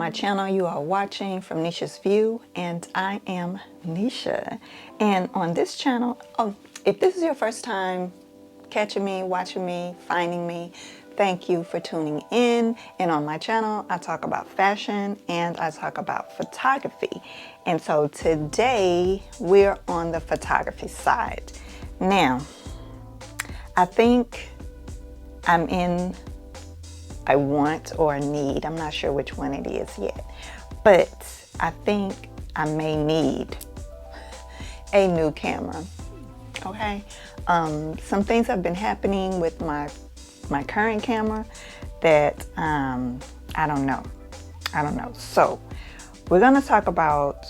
my channel. You are watching From Nisha's View, and I am Nisha. And on this channel, if this is your first time catching me, watching me, finding me, thank you for tuning in. And on my channel, I talk about fashion and I talk about photography. And so today we're on the photography side. Now, I think I'm in a want or a need. I'm not sure which one it is yet, but I think I may need a new camera. Okay, some things have been happening with my current camera that I don't know. So we're gonna talk about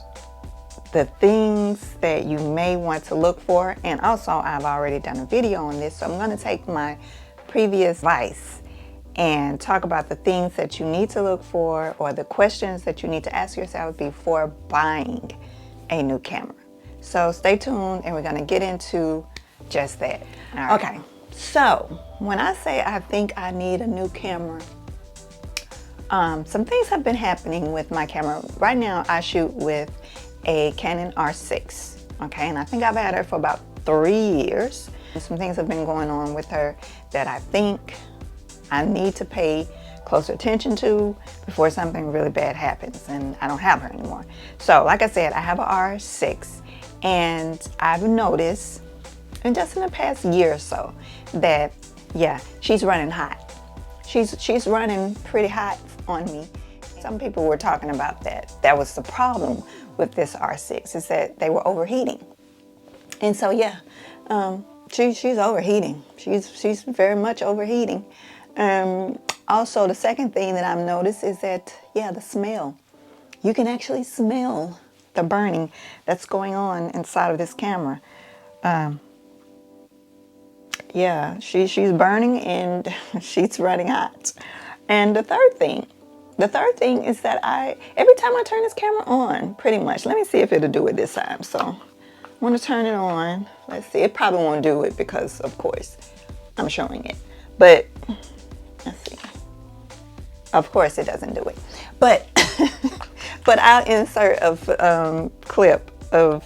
the things that you may want to look for, and also I've already done a video on this, so I'm gonna take my previous advice and talk about the things that you need to look for or the questions that you need to ask yourself before buying a new camera. So stay tuned and we're gonna get into just that. All right. Okay, so when I say I think I need a new camera, some things have been happening with my camera. Right now I shoot with a Canon R6, okay, and I think I've had her for about 3 years. Some things have been going on with her that I think I need to pay closer attention to before something really bad happens and I don't have her anymore. So like I said, I have a R6, and I've noticed, and just in the past year or so, that yeah, she's running hot. She's running pretty hot on me. Some people were talking about that. That was the problem with this R6, is that they were overheating. And so yeah, she's overheating. She's very much overheating. Also, the second thing that I've noticed is that, yeah, the smell. You can actually smell the burning that's going on inside of this camera. Yeah, she's burning and she's running hot. And the third thing is that every time I turn this camera on, pretty much, let me see if it'll do it this time. So I want to turn it on. Let's see, it probably won't do it because, of course, I'm showing it. But let's see. Of course it doesn't do it. But but I'll insert a clip of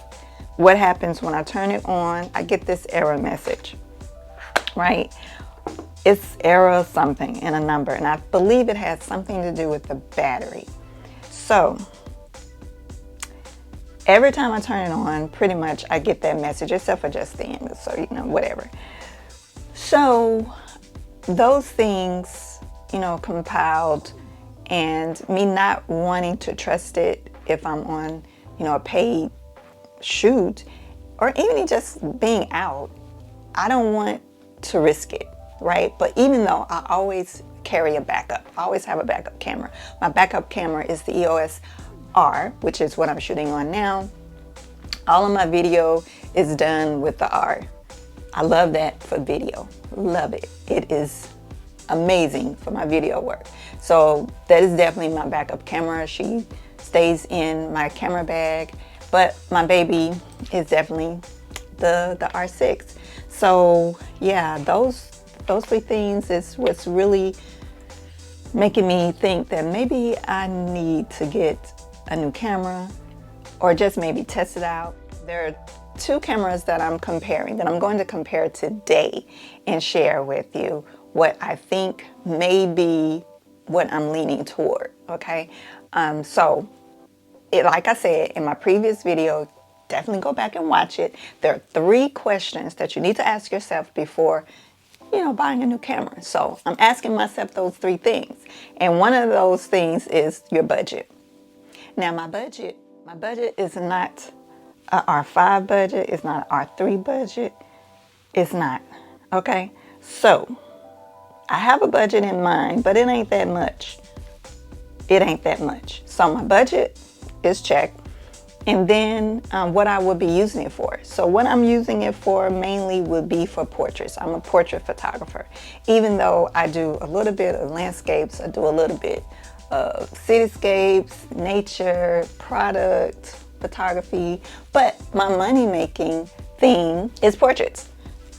what happens when I turn it on. I get this error message, right? It's error something and a number, and I believe it has something to do with the battery. So every time I turn it on, pretty much I get that message, except for just the end, so you know, whatever. So those things, you know, compiled, and me not wanting to trust it if I'm on, you know, a paid shoot, or even just being out, I don't want to risk it, right? But even though I always carry a backup, I always have a backup camera. My backup camera is the EOS R, which is what I'm shooting on now. All of my video is done with the R. I love that for video, love it. It is amazing for my video work. So that is definitely my backup camera. She stays in my camera bag, but my baby is definitely the R6. So yeah, those three things is what's really making me think that maybe I need to get a new camera, or just maybe test it out. There are two cameras that I'm comparing, that I'm going to compare today and share with you what I think may be what I'm leaning toward, okay? So, like I said in my previous video, definitely go back and watch it. There are 3 questions that you need to ask yourself before, you know, buying a new camera. So I'm asking myself those 3 things. And one of those things is your budget. Now my budget is not a R5 budget. It's not an R3 budget. It's not, okay? So I have a budget in mind, but it ain't that much. It ain't that much. So my budget is checked. And then what I would be using it for. So what I'm using it for mainly would be for portraits. I'm a portrait photographer. Even though I do a little bit of landscapes, I do a little bit of cityscapes, nature, product photography, but my money-making thing is portraits.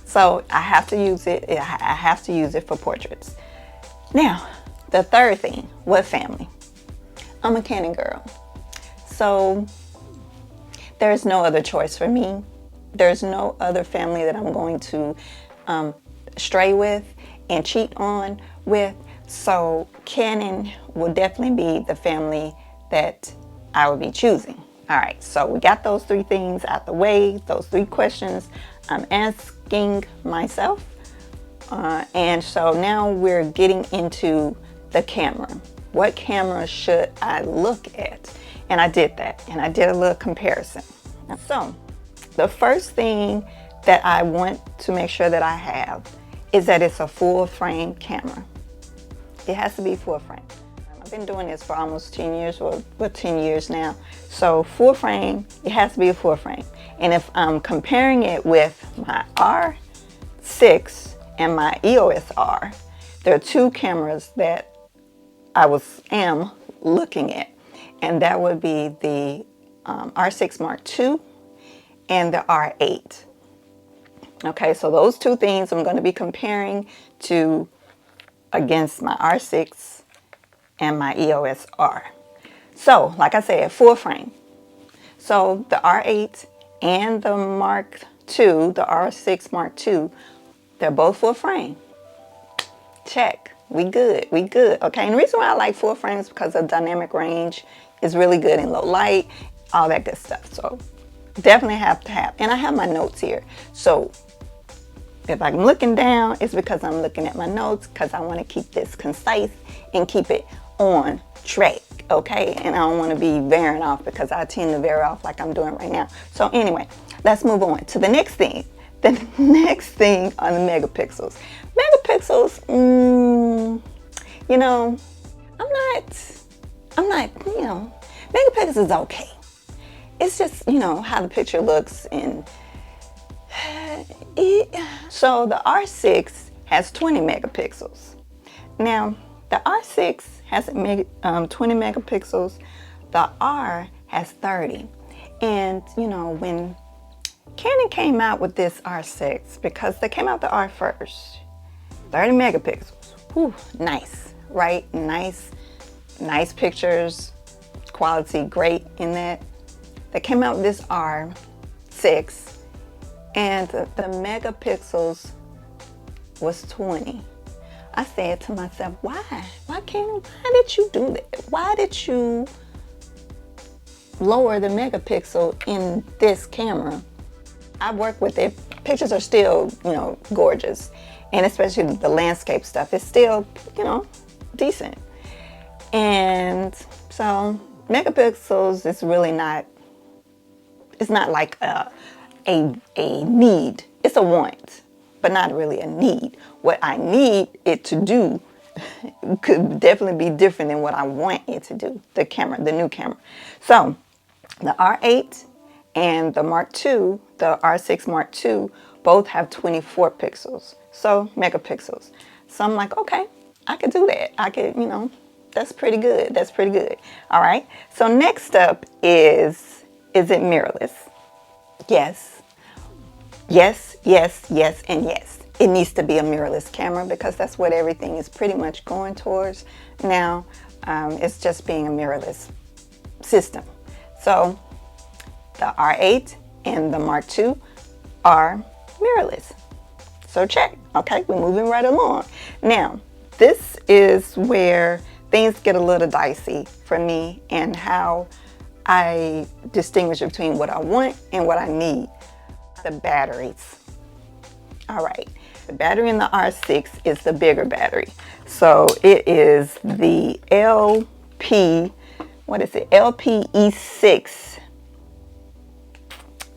So I have to use it. I have to use it for portraits. Now, the third thing, what family? I'm a Canon girl. So there's no other choice for me. There's no other family that I'm going to stray with and cheat on with. So Canon will definitely be the family that I will be choosing. All right, so we got those three things out the way, those three questions I'm asking myself. And so now we're getting into the camera. What camera should I look at? And I did that, and I did a little comparison. So the first thing that I want to make sure that I have is that it's a full frame camera. It has to be full frame. I've been doing this for almost 10 years, or 10 years now. So full frame, it has to be a full frame. And if I'm comparing it with my R6 and my EOS R, there are two cameras that I am looking at. And that would be the R6 Mark II and the R8. Okay, so those two things I'm going to be comparing to against my R6 and my EOS R. So, like I said, full frame. So the R8 and the Mark II, the R6 Mark II, they're both full frame. Check. We good. We good. Okay, and the reason why I like full frame is because the dynamic range is really good in low light, all that good stuff. So definitely have to have. And I have my notes here. So if I'm looking down, it's because I'm looking at my notes, because I want to keep this concise and keep it on track, okay? And I don't want to be veering off, because I tend to veer off like I'm doing right now. So anyway, let's move on to the next thing. The next thing are the megapixels. Megapixels, you know, I'm not, you know, megapixels is okay. It's just, you know, how the picture looks. And so the R6 has 20 megapixels. Now, the R6 has 20 megapixels. The R has 30. And, you know, when Canon came out with this R6, because they came out the R first, 30 megapixels. Whew, nice, right? Nice pictures, quality great in that. They came out with this R6, and the megapixels was 20. I said to myself, why Canon, why did you do that? Why did you lower the megapixel in this camera? I work with it. Pictures are still, you know, gorgeous. And especially the landscape stuff is still, you know, decent. And so megapixels is really not, it's not like a need. It's a want, but not really a need. What I need it to do could definitely be different than what I want it to do, the camera, the new camera. So the R8 and the Mark II, the R6 Mark II, both have 24 pixels. So megapixels. So I'm like, okay, I could do that. I could, you know, that's pretty good. That's pretty good. All right. So next up is it mirrorless? Yes. Yes, yes, yes, and yes. It needs to be a mirrorless camera, because that's what everything is pretty much going towards now. It's just being a mirrorless system. So the R8 and the Mark II are mirrorless. So check. Okay, we're moving right along. Now, this is where things get a little dicey for me, and how I distinguish between what I want and what I need. The batteries. All right, the battery in the R6 is the bigger battery. So it is the LPE6.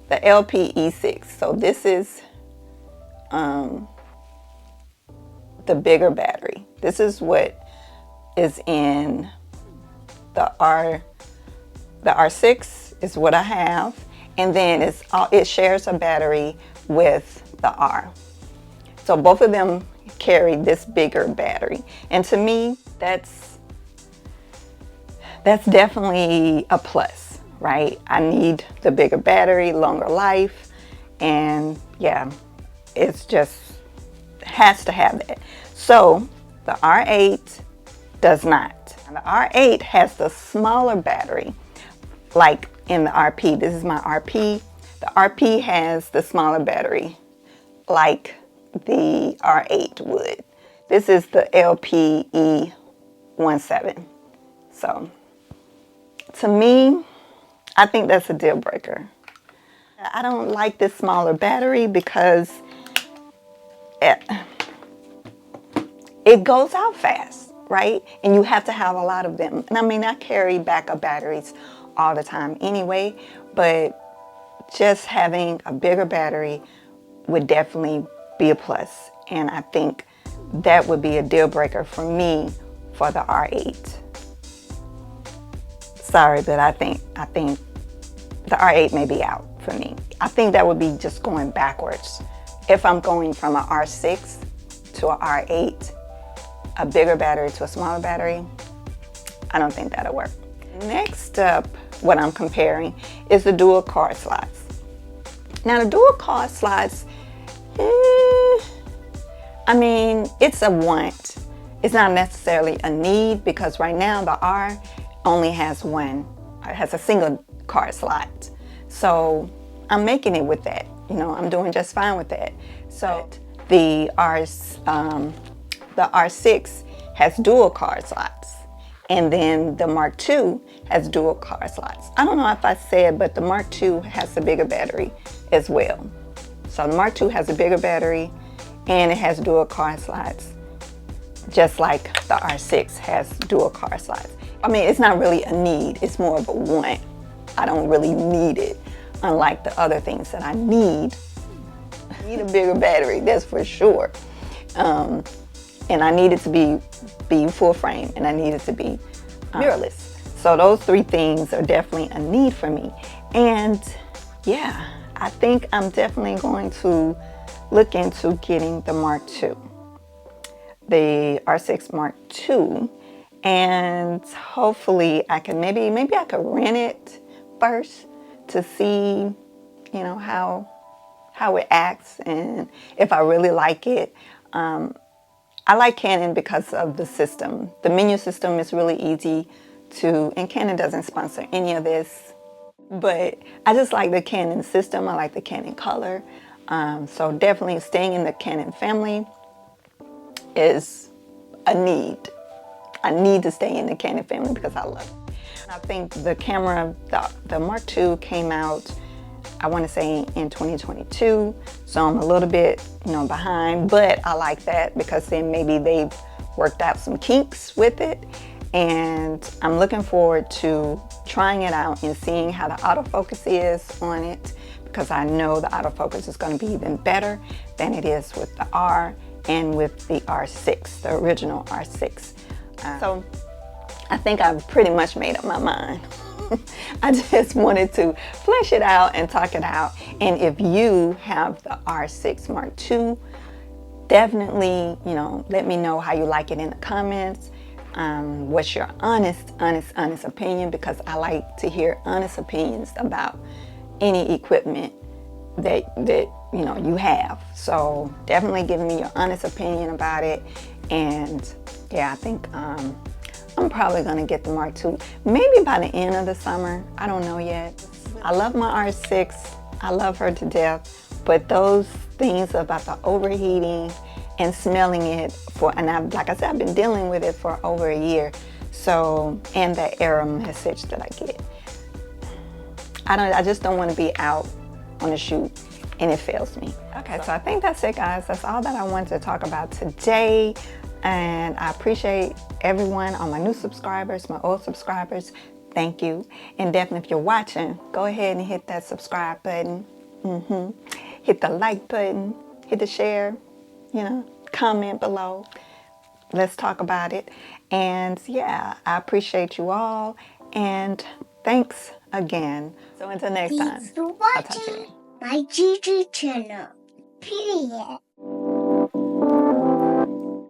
The LPE6. So this is the bigger battery. This is what is in the R6 is what I have, and then it shares a battery with the R. So both of them carry this bigger battery, and to me that's definitely a plus, right? I need the bigger battery, longer life, and yeah, it's just has to have that. So the R8 does not. And the R8 has the smaller battery, like in the RP. This is my RP. The RP has the smaller battery, like the R8 would. This is the LPE17. So, to me, I think that's a deal breaker. I don't like this smaller battery because it goes out fast, right? And you have to have a lot of them. And I mean, I carry backup batteries all the time anyway, but just having a bigger battery would definitely be a plus. And I think that would be a deal breaker for me for the R8. Sorry, but I think the R8 may be out for me. I think that would be just going backwards. If I'm going from an R6 to an R8, a bigger battery to a smaller battery, I don't think that'll work. Next up, what I'm comparing is the dual card slots. Now the dual card slots, I mean, it's a want. It's not necessarily a need because right now the R only has one, it has a single card slot. So I'm making it with that. You know, I'm doing just fine with that. So the R6 has dual card slots. And then the Mark II has dual card slots. I don't know if I said, but the Mark II has a bigger battery as well. So the Mark II has a bigger battery and it has dual card slots, just like the R6 has dual card slots. I mean, it's not really a need, it's more of a want. I don't really need it, unlike the other things that I need. I need a bigger battery, that's for sure. And I need it to be full frame, and I need it to be mirrorless. So those three things are definitely a need for me. And yeah, I think I'm definitely going to look into getting the Mark II, the R6 Mark II, and hopefully I can maybe I could rent it first to see, you know, how it acts and if I really like it. I like Canon because of the system. The menu system is really easy to, and Canon doesn't sponsor any of this, but I just like the Canon system. I like the Canon color. So definitely staying in the Canon family is a need. I need to stay in the Canon family because I love it. I think the camera, the Mark II came out, I want to say in 2022, so I'm a little bit, you know, behind, but I like that because then maybe they've worked out some kinks with it, and I'm looking forward to trying it out and seeing how the autofocus is on it, because I know the autofocus is going to be even better than it is with the R and with the R6, the original R6. So I think I've pretty much made up my mind. I just wanted to flesh it out and talk it out. And if you have the R6 Mark II, definitely, you know, let me know how you like it in the comments. What's your honest opinion? Because I like to hear honest opinions about any equipment that you know you have. So definitely give me your honest opinion about it. And yeah, I think I'm probably gonna get the Mark II, maybe by the end of the summer. I don't know yet. I love my R6. I love her to death. But those things about the overheating and smelling it and like I said, I've been dealing with it for over a year. So, and that error message that I get. I just don't want to be out on a shoot and it fails me. Okay, so I think that's it, guys. That's all that I wanted to talk about today. And I appreciate everyone, all my new subscribers, my old subscribers. Thank you. And definitely if you're watching, go ahead and hit that subscribe button. Hit the like button, hit the share, you know, comment below. Let's talk about it. And yeah, I appreciate you all. And thanks again. So until next time, Thanks for I'll talk to you. watching my GG channel. Period.